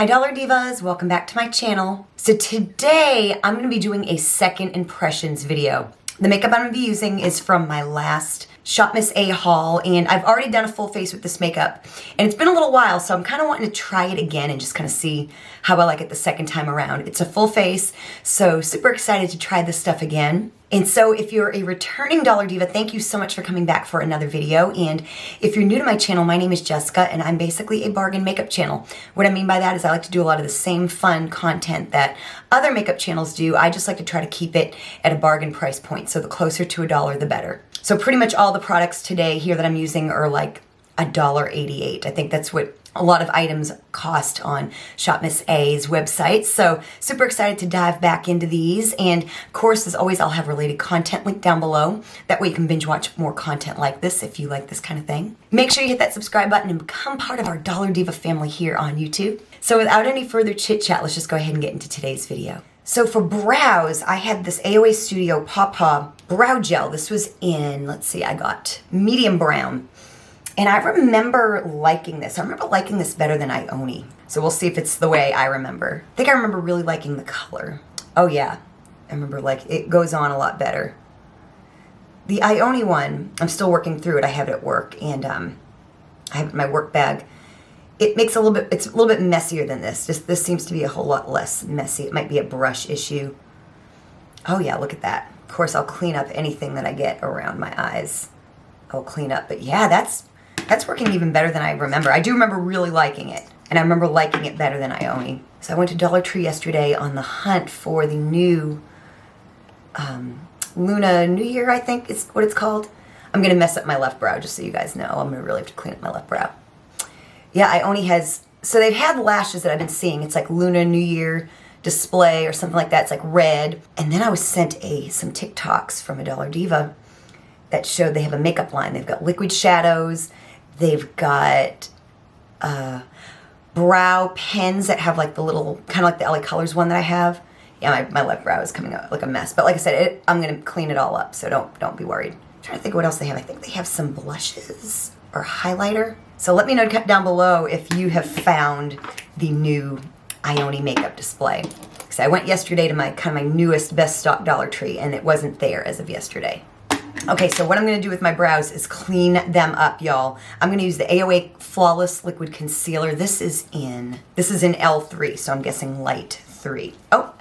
Hi Dollar Divas, welcome back to my channel. So today I'm going to be doing a second impressions video. The makeup I'm going to be using is from my last Shop Miss A haul, and I've already done a full face with this makeup and it's been a little while, so I'm kind of wanting to try it again and just kind of see how I like it the second time around. It's a full face, so super excited to try this stuff again. And so if you're a returning Dollar Diva, thank you so much for coming back for another video. And if you're new to my channel, my name is Jessica and I'm basically a bargain makeup channel. What I mean by that is I like to do a lot of the same fun content that other makeup channels do. I just like to try to keep it at a bargain price point. So the closer to $1, the better. So pretty much all the products today here that I'm using are like $1.88. I think that's what a lot of items cost on Shop Miss A's website. So super excited to dive back into these. And of course, as always, I'll have related content linked down below. That way you can binge watch more content like this if you like this kind of thing. Make sure you hit that subscribe button and become part of our Dollar Diva family here on YouTube. So without any further chit chat, let's just go ahead and get into today's video. So for brows, I had this AOA Studio Pawpaw Brow Gel. This was in, let's see, I got medium brown. And I remember liking this. I remember liking this better than IONI. So we'll see if it's the way I remember. I think I remember really liking the color. Oh yeah, I remember like it goes on a lot better. The IONI one, I'm still working through it. I have it at work and I have it in my work bag. It makes a little bit, it's a little bit messier than this. Just this seems to be a whole lot less messy. It might be a brush issue. Oh yeah, look at that. Of course, I'll clean up anything that I get around my eyes. I'll clean up, but yeah, that's working even better than I remember. I do remember really liking it, and I remember liking it better than IONI. So I went to Dollar Tree yesterday on the hunt for the new Luna New Year, I think is what it's called. I'm going to mess up my left brow, just so you guys know. I'm going to really have to clean up my left brow. Yeah, IONI has, so they've had lashes that I've been seeing. It's like Luna New Year display or something like that. It's like red. And then I was sent some TikToks from a Dollar Diva that showed they have a makeup line. They've got liquid shadows. They've got brow pens that have like the little, kind of like the LA Colors one that I have. Yeah, my left brow is coming out like a mess. But like I said, I'm going to clean it all up, so don't be worried. I'm trying to think what else they have. I think they have some blushes or highlighter. So let me know down below if you have found the new IONI makeup display. So I went yesterday to my kind of my newest best stock Dollar Tree and it wasn't there as of yesterday. Okay, so what I'm going to do with my brows is clean them up, y'all. I'm going to use the AOA Flawless Liquid Concealer. This is in L3, so I'm guessing light 3. Oh,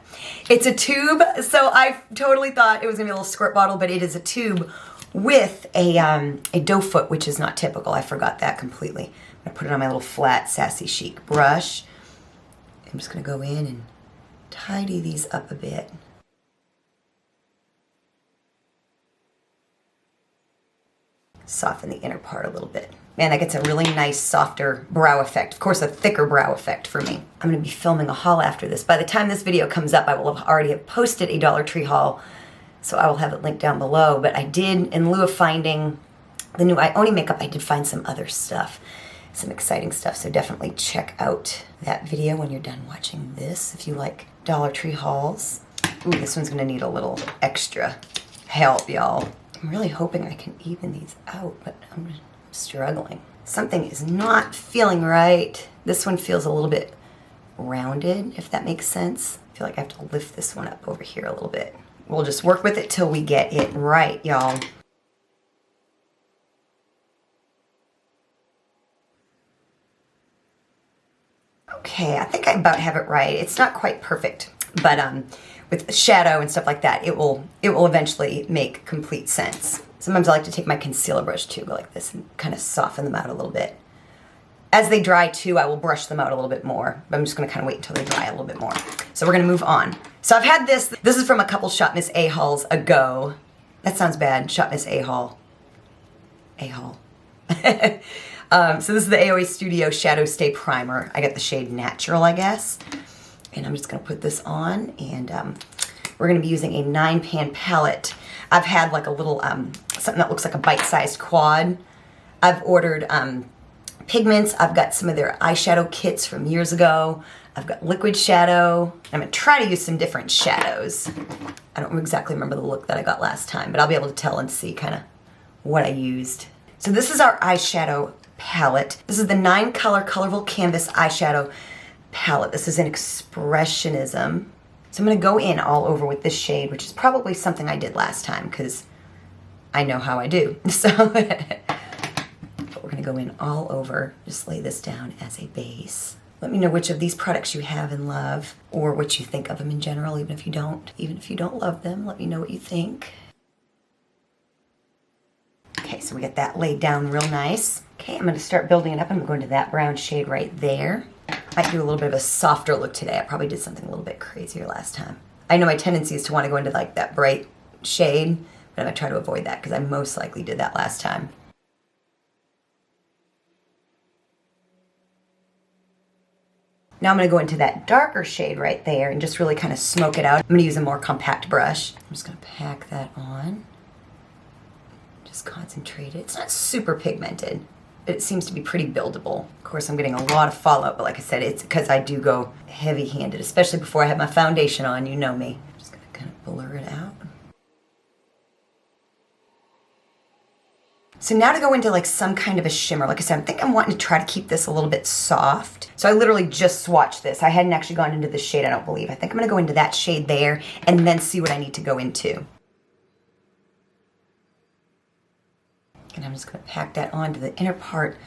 it's a tube. So I totally thought it was going to be a little squirt bottle, but it is a tube with a doe foot, which is not typical. I forgot that completely. I'm going to put it on my little flat, sassy chic brush. I'm just going to go in and tidy these up a bit. Soften the inner part a little bit. Man, that gets a really nice, softer brow effect. Of course, a thicker brow effect for me. I'm going to be filming a haul after this. By the time this video comes up, I will have already posted a Dollar Tree haul, so I will have it linked down below. But I did, in lieu of finding the new IONI makeup, I did find some other stuff, some exciting stuff. So definitely check out that video when you're done watching this if you like Dollar Tree hauls. Ooh, this one's going to need a little extra help, y'all. I'm really hoping I can even these out, but I'm struggling. Something is not feeling right. This one feels a little bit rounded, if that makes sense. I feel like I have to lift this one up over here a little bit. We'll just work with it till we get it right, y'all. Okay, I think I about have it right. It's not quite perfect, but with shadow and stuff like that, it will eventually make complete sense. Sometimes I like to take my concealer brush too, go like this and kind of soften them out a little bit. As they dry too, I will brush them out a little bit more, but I'm just gonna kind of wait until they dry a little bit more. So we're gonna move on. So I've had this is from a couple Shop Miss A hauls ago. That sounds bad, Shop Miss A haul. A haul. So this is the AOA Studio Shadow Stay Primer. I got the shade Natural, I guess. And I'm just going to put this on, and we're going to be using a 9-pan palette. I've had like a little, something that looks like a bite-sized quad. I've ordered pigments. I've got some of their eyeshadow kits from years ago. I've got liquid shadow. I'm going to try to use some different shadows. I don't exactly remember the look that I got last time, but I'll be able to tell and see kind of what I used. So this is our eyeshadow palette. This is the 9-color Colorful Canvas eyeshadow palette. This is an Expressionism. So I'm going to go in all over with this shade, which is probably something I did last time because I know how I do. So but we're going to go in all over. Just lay this down as a base. Let me know which of these products you have and love, or what you think of them in general, even if you don't. Even if you don't love them, let me know what you think. Okay, so we got that laid down real nice. Okay, I'm going to start building it up. I'm going to that brown shade right there. Might do a little bit of a softer look today. I probably did something a little bit crazier last time. I know my tendency is to want to go into like that bright shade, but I'm going to try to avoid that because I most likely did that last time. Now I'm going to go into that darker shade right there and just really kind of smoke it out. I'm going to use a more compact brush. I'm just going to pack that on. Just concentrate it. It's not super pigmented, but it seems to be pretty buildable. Of course, I'm getting a lot of fallout, but like I said, it's because I do go heavy-handed, especially before I have my foundation on. You know me. I'm just going to kind of blur it out. So now to go into like some kind of a shimmer. Like I said, I think I'm wanting to try to keep this a little bit soft. So I literally just swatched this. I hadn't actually gone into this shade, I don't believe. I think I'm going to go into that shade there and then see what I need to go into. And I'm just going to pack that onto the inner part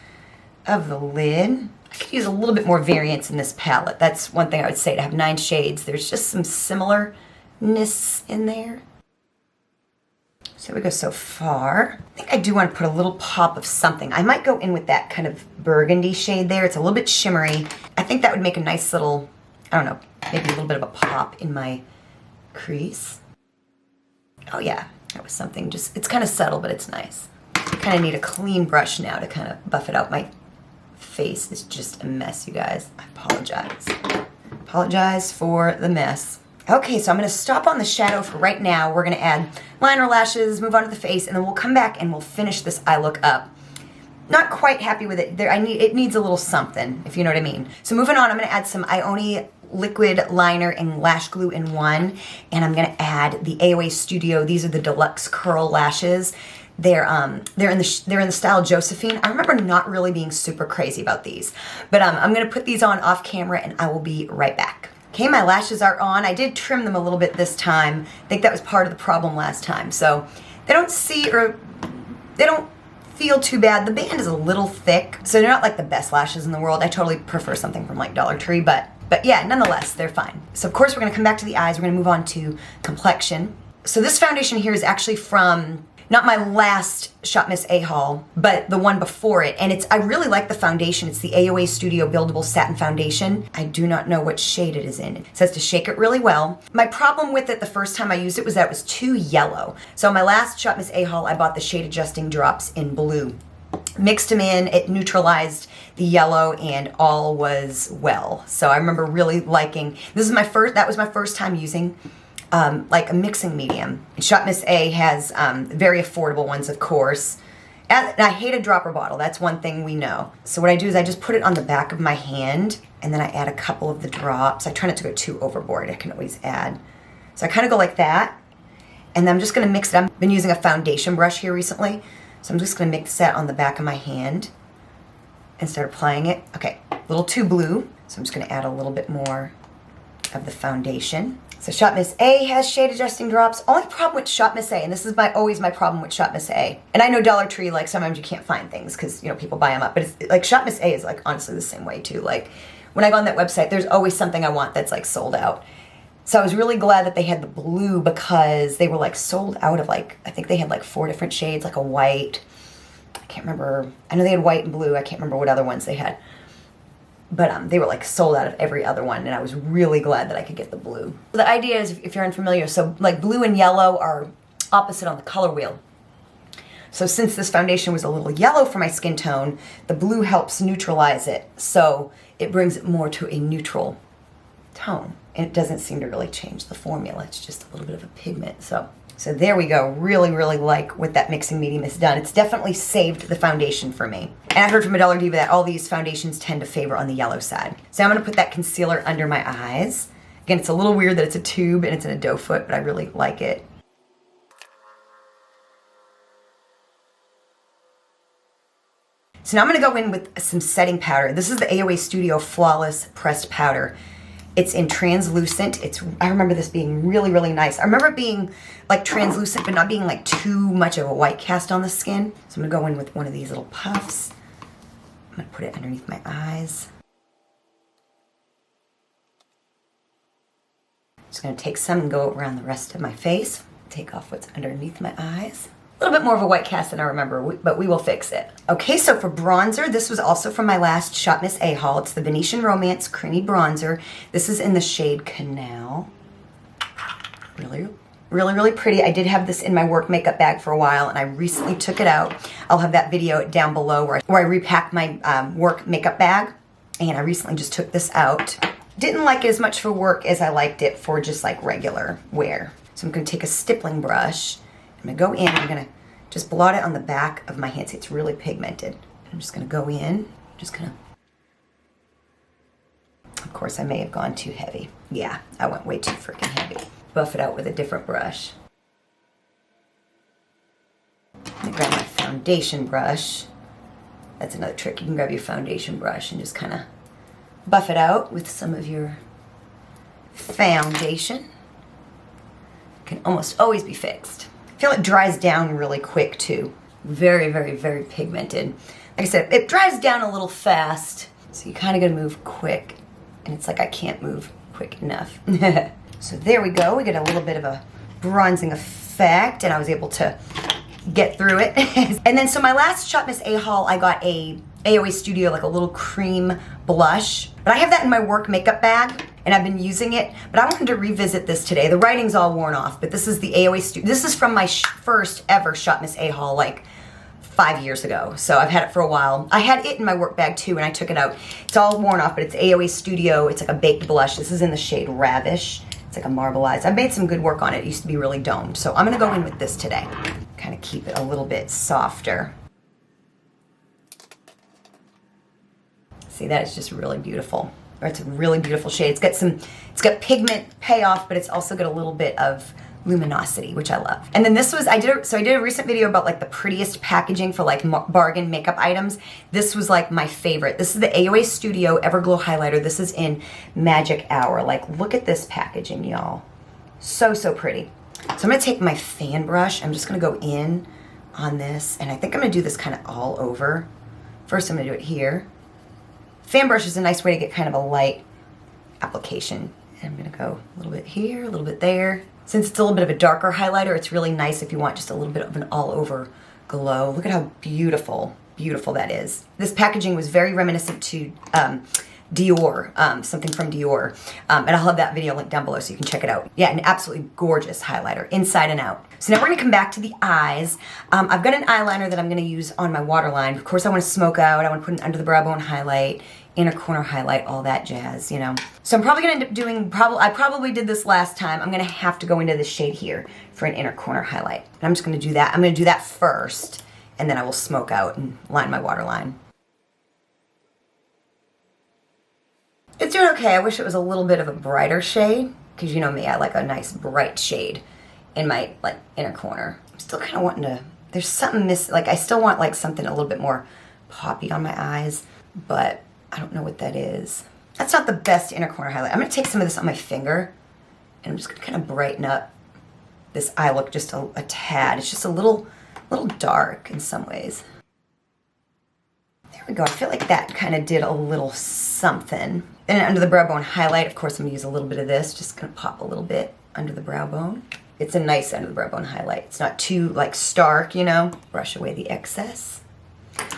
of the lid. I could use a little bit more variance in this palette. That's one thing I would say. To have 9 shades, there's just some similarness in there. So we go so far. I think I do want to put a little pop of something. I might go in with that kind of burgundy shade there. It's a little bit shimmery. I think that would make a nice little, I don't know, maybe a little bit of a pop in my crease. Oh yeah, that was something. Just, it's kind of subtle, but it's nice. I kind of need a clean brush now to kind of buff it out. My face is just a mess, you guys. I apologize. Apologize for the mess. Okay, so I'm going to stop on the shadow for right now. We're going to add liner, lashes, move on to the face, and then we'll come back and we'll finish this eye look up. Not quite happy with it. It needs a little something, if you know what I mean. So moving on, I'm going to add some IONI liquid liner and lash glue in one, and I'm going to add the AOA Studio. These are the Deluxe curl lashes. They're in the style Josephine. I remember not really being super crazy about these, but I'm going to put these on off camera, and I will be right back. Okay, my lashes are on. I did trim them a little bit this time. I think that was part of the problem last time. So they don't feel too bad. The band is a little thick, so they're not like the best lashes in the world. I totally prefer something from like Dollar Tree, but yeah, nonetheless, they're fine. So of course we're gonna come back to the eyes. We're gonna move on to complexion. So this foundation here is actually from not my last Shop Miss A haul, but the one before it. And I really like the foundation. It's the AOA Studio Buildable Satin Foundation. I do not know what shade it is in. It says to shake it really well. My problem with it the first time I used it was that it was too yellow. So on my last Shop Miss A haul, I bought the shade adjusting drops in blue. Mixed them in, it neutralized the yellow, and all was well. So I remember really liking, that was my first time using like a mixing medium. And Shop Miss A has very affordable ones, of course. And I hate a dropper bottle. That's one thing we know. So what I do is I just put it on the back of my hand, and then I add a couple of the drops. I try not to go too overboard. I can always add. So I kind of go like that, and then I'm just going to mix it. I've been using a foundation brush here recently, so I'm just going to mix that on the back of my hand and start applying it. Okay, a little too blue, so I'm just going to add a little bit more of the foundation. So Shop Miss A has shade adjusting drops. Only problem with Shop Miss A, and this is always my problem with Shop Miss A, and I know Dollar Tree, like sometimes you can't find things because, you know, people buy them up, but it's like Shop Miss A is like honestly the same way too. Like when I go on that website, there's always something I want that's like sold out. So I was really glad that they had the blue because they were like sold out of like, I think they had like 4 different shades, like a white, I can't remember, I know they had white and blue, I can't remember what other ones they had. But they were like sold out of every other one, and I was really glad that I could get the blue. The idea is, if you're unfamiliar, so like blue and yellow are opposite on the color wheel. So since this foundation was a little yellow for my skin tone, the blue helps neutralize it. So it brings it more to a neutral tone. And it doesn't seem to really change the formula. It's just a little bit of a pigment. So there we go. Really, really like what that mixing medium has done. It's definitely saved the foundation for me. And I heard from a Dollar Diva that all these foundations tend to favor on the yellow side. So I'm going to put that concealer under my eyes. Again, it's a little weird that it's a tube and it's in a doe foot, but I really like it. So now I'm going to go in with some setting powder. This is the AOA Studio Flawless Pressed Powder. It's in translucent. I remember this being really, really nice. I remember it being like translucent, but not being like too much of a white cast on the skin. So I'm gonna go in with one of these little puffs. I'm gonna put it underneath my eyes. Just gonna take some and go around the rest of my face. Take off what's underneath my eyes. A little bit more of a white cast than I remember, but we will fix it. Okay, so for bronzer, this was also from my last Shop Miss A haul. It's the Venetian Romance Creamy Bronzer. This is in the shade Canal. Really, really, really pretty. I did have this in my work makeup bag for a while, and I recently took it out. I'll have that video down below where I repack my work makeup bag, and I recently just took this out. Didn't like it as much for work as I liked it for just like regular wear. So I'm gonna take a stippling brush. I'm gonna go in, I'm gonna just blot it on the back of my hand. See, it's really pigmented. I'm just gonna go in, just gonna, of course I may have gone too heavy. Yeah, I went way too freaking heavy. Buff it out with a different brush. I'm gonna grab my foundation brush. That's another trick. You can grab your foundation brush and just kind of buff it out with some of your foundation. It can almost always be fixed. I feel it dries down really quick too. Very, very, very pigmented. Like I said, it dries down a little fast, so you kind of gotta move quick. And it's like I can't move quick enough. So there we go. We get a little bit of a bronzing effect, and I was able to get through it. And then so my last Shop Miss A haul, I got a AOA Studio, like a little cream blush. But I have that in my work makeup bag, and I've been using it, but I wanted to revisit this today. The writing's all worn off, but this is the AOA Studio. This is from my first ever Shop Miss A haul, like 5 years ago. So I've had it for a while. I had it in my work bag too, and I took it out. It's all worn off, but it's AOA Studio. It's like a baked blush. This is in the shade Ravish. It's like a marbleized. I've made some good work on it. It used to be really domed. So I'm gonna go in with this today. Kind of keep it a little bit softer. See, that is just really beautiful. It's a really beautiful shade. It's got pigment payoff, but it's also got a little bit of luminosity, which I love. And then this was, I did a recent video about like the prettiest packaging for like bargain makeup items. This was like my favorite. This is the AOA Studio Everglow highlighter. This is in Magic Hour. Like, look at this packaging, y'all. So, so pretty. So I'm gonna take my fan brush. I'm just gonna go in on this, and I think I'm gonna do this kind of all over. First, I'm gonna do it here. Fan brush is a nice way to get kind of a light application. And I'm gonna go a little bit here, a little bit there. Since it's a little bit of a darker highlighter, it's really nice if you want just a little bit of an all-over glow. Look at how beautiful, beautiful that is. This packaging was very reminiscent to Dior, something from Dior. And I'll have that video linked down below so you can check it out. Yeah, an absolutely gorgeous highlighter, inside and out. So now we're gonna come back to the eyes. I've got an eyeliner that I'm gonna use on my waterline. Of course, I wanna smoke out, I wanna put an under the brow bone highlight, inner corner highlight, all that jazz, you know. So I'm probably gonna end up doing, I probably did this last time. I'm gonna have to go into this shade here for an inner corner highlight. And I'm just gonna do that. I'm gonna do that first, and then I will smoke out and line my waterline. It's doing okay. I wish it was a little bit of a brighter shade, because you know me, I like a nice bright shade in my like inner corner. I'm still kind of wanting to, there's something missing, like I still want like something a little bit more poppy on my eyes, but I don't know what that is. That's not the best inner corner highlight. I'm gonna take some of this on my finger, and I'm just gonna kind of brighten up this eye look just a tad. It's just a little dark in some ways. There we go. I feel like that kind of did a little something. And under the brow bone highlight, of course, I'm gonna use a little bit of this. Just gonna pop a little bit under the brow bone. It's a nice under the brow bone highlight. It's not too like stark, you know. Brush away the excess.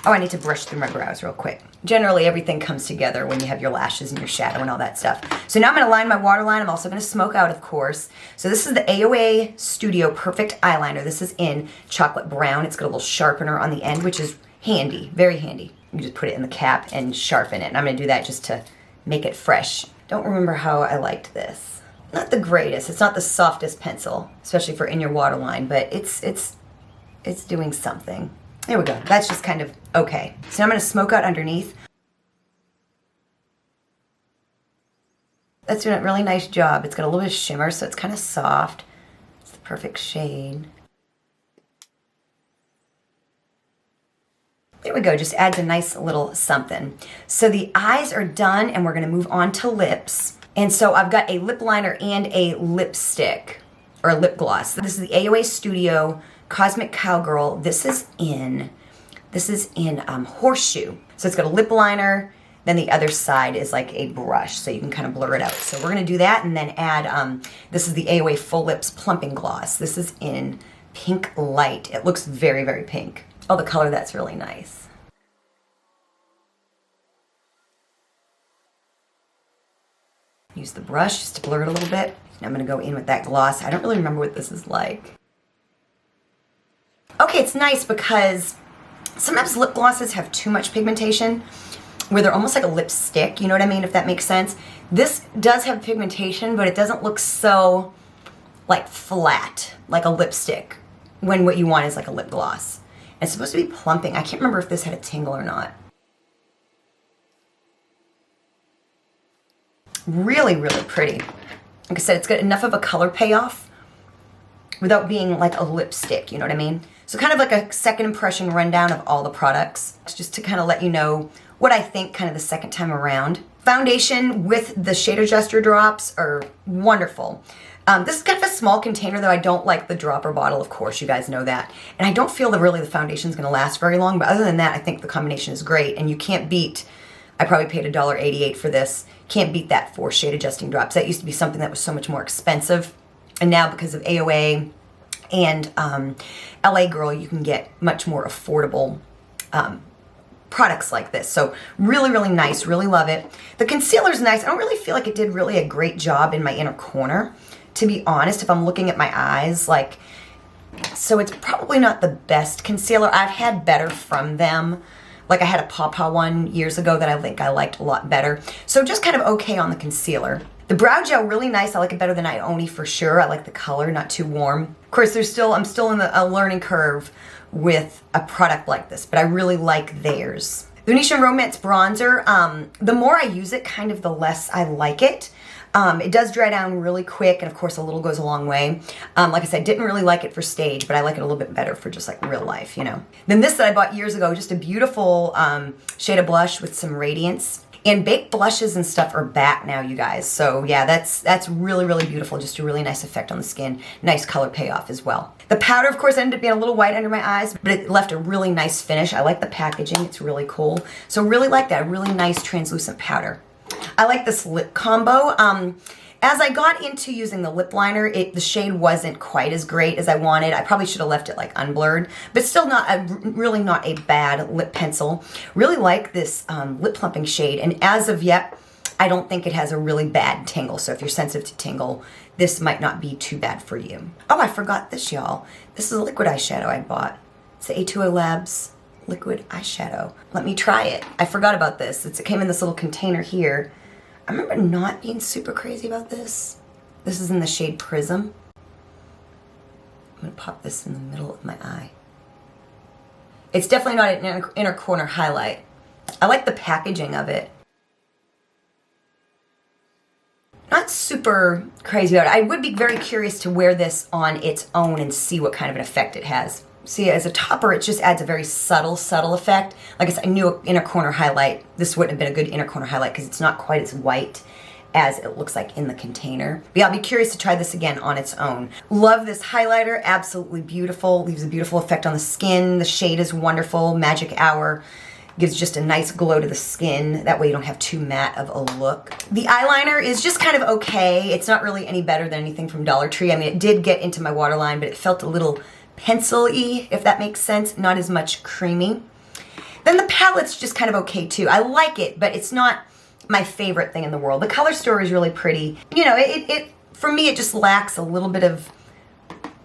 Oh, I need to brush through my brows real quick. Generally, everything comes together when you have your lashes and your shadow and all that stuff. So now I'm gonna line my waterline. I'm also gonna smoke out, of course. So this is the AOA Studio Perfect Eyeliner. This is in chocolate brown. It's got a little sharpener on the end, which is handy, very handy. You just put it in the cap and sharpen it. And I'm gonna do that just to make it fresh. Don't remember how I liked this. Not the greatest. It's not the softest pencil, especially for in your waterline, but it's doing something. There we go. That's just kind of okay. So now I'm going to smoke out underneath. That's doing a really nice job. It's got a little bit of shimmer, so it's kind of soft. It's the perfect shade. There we go, just adds a nice little something. So the eyes are done and we're gonna move on to lips. And so I've got a lip liner and a lipstick, or a lip gloss. This is the AOA Studio Cosmic Cowgirl. This is in HorseShoe. So it's got a lip liner, then the other side is like a brush, so you can kind of blur it out. So we're gonna do that and then add, this is the AOA Full Lips Plumping Gloss. This is in Pink Light. It looks very, very pink. Oh, the color, that's really nice. Use the brush just to blur it a little bit. And I'm gonna go in with that gloss. I don't really remember what this is like. Okay, it's nice because sometimes lip glosses have too much pigmentation where they're almost like a lipstick, you know what I mean, if that makes sense. This does have pigmentation, but it doesn't look so like flat, like a lipstick, when what you want is like a lip gloss. And it's supposed to be plumping. I can't remember if this had a tingle or not. Really, really pretty. Like I said, it's got enough of a color payoff without being like a lipstick, you know what I mean? So kind of like a second impression rundown of all the products, just to kind of let you know what I think kind of the second time around. Foundation with the shade adjuster drops are wonderful. This is kind of a small container, though. I don't like the dropper bottle, of course, you guys know that. And I don't feel that really the foundation is going to last very long, but other than that, I think the combination is great. And you can't beat, I probably paid $1.88 for this, can't beat that for shade adjusting drops. That used to be something that was so much more expensive. And now because of AOA and LA Girl, you can get much more affordable products like this. So really, really nice, really love it. The concealer's nice. I don't really feel like it did really a great job in my inner corner, to be honest, if I'm looking at my eyes. Like, so it's probably not the best concealer. I've had better from them. Like I had a Pawpaw one years ago that I think I liked a lot better. So just kind of okay on the concealer. The brow gel, really nice. I like it better than IONI for sure. I like the color, not too warm. Of course, I'm still in a learning curve with a product like this, but I really like theirs. The Venetian Romance Bronzer, the more I use it, kind of the less I like it. It does dry down really quick, and of course a little goes a long way. Like I said, didn't really like it for stage, but I like it a little bit better for just like real life, you know. Then this that I bought years ago, just a beautiful shade of blush with some radiance. And baked blushes and stuff are back now, you guys. So yeah, that's really, really beautiful. Just a really nice effect on the skin. Nice color payoff as well. The powder, of course, ended up being a little white under my eyes, but it left a really nice finish. I like the packaging. It's really cool. So really like that. A really nice translucent powder. I like this lip combo. As I got into using the lip liner, the shade wasn't quite as great as I wanted. I probably should have left it like unblurred, but still really not a bad lip pencil. Really like this lip plumping shade, and as of yet, I don't think it has a really bad tingle. So if you're sensitive to tingle, this might not be too bad for you. Oh, I forgot this, y'all. This is a liquid eyeshadow I bought. It's the A2O Labs liquid eyeshadow. Let me try it. I forgot about this. It came in this little container here. I remember not being super crazy about this. This is in the shade Prism. I'm gonna pop this in the middle of my eye. It's definitely not an inner corner highlight. I like the packaging of it. Not super crazy about it. I would be very curious to wear this on its own and see what kind of an effect it has. See, as a topper, it just adds a very subtle effect. Like I said, I knew an inner corner highlight. This wouldn't have been a good inner corner highlight because it's not quite as white as it looks like in the container. But yeah, I'll be curious to try this again on its own. Love this highlighter, absolutely beautiful. Leaves a beautiful effect on the skin. The shade is wonderful. Magic Hour gives just a nice glow to the skin. That way you don't have too matte of a look. The eyeliner is just kind of okay. It's not really any better than anything from Dollar Tree. I mean, it did get into my waterline, but it felt a little pencil-y, if that makes sense, not as much creamy. Then the palette's just kind of okay too. I like it, but it's not my favorite thing in the world. The color story is really pretty. You know, for me, it just lacks a little bit of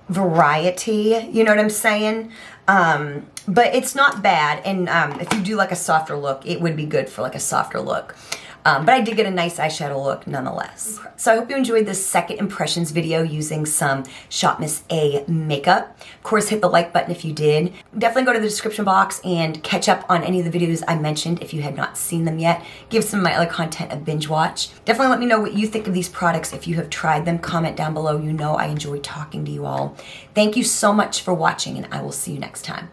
variety, you know what I'm saying? But it's not bad, and if you do like a softer look, it would be good for like a softer look. But I did get a nice eyeshadow look nonetheless. So I hope you enjoyed this second impressions video using some Shop Miss A makeup. Of course, hit the like button if you did. Definitely go to the description box and catch up on any of the videos I mentioned if you had not seen them yet. Give some of my other content a binge watch. Definitely let me know what you think of these products if you have tried them. Comment down below. You know I enjoy talking to you all. Thank you so much for watching, and I will see you next time.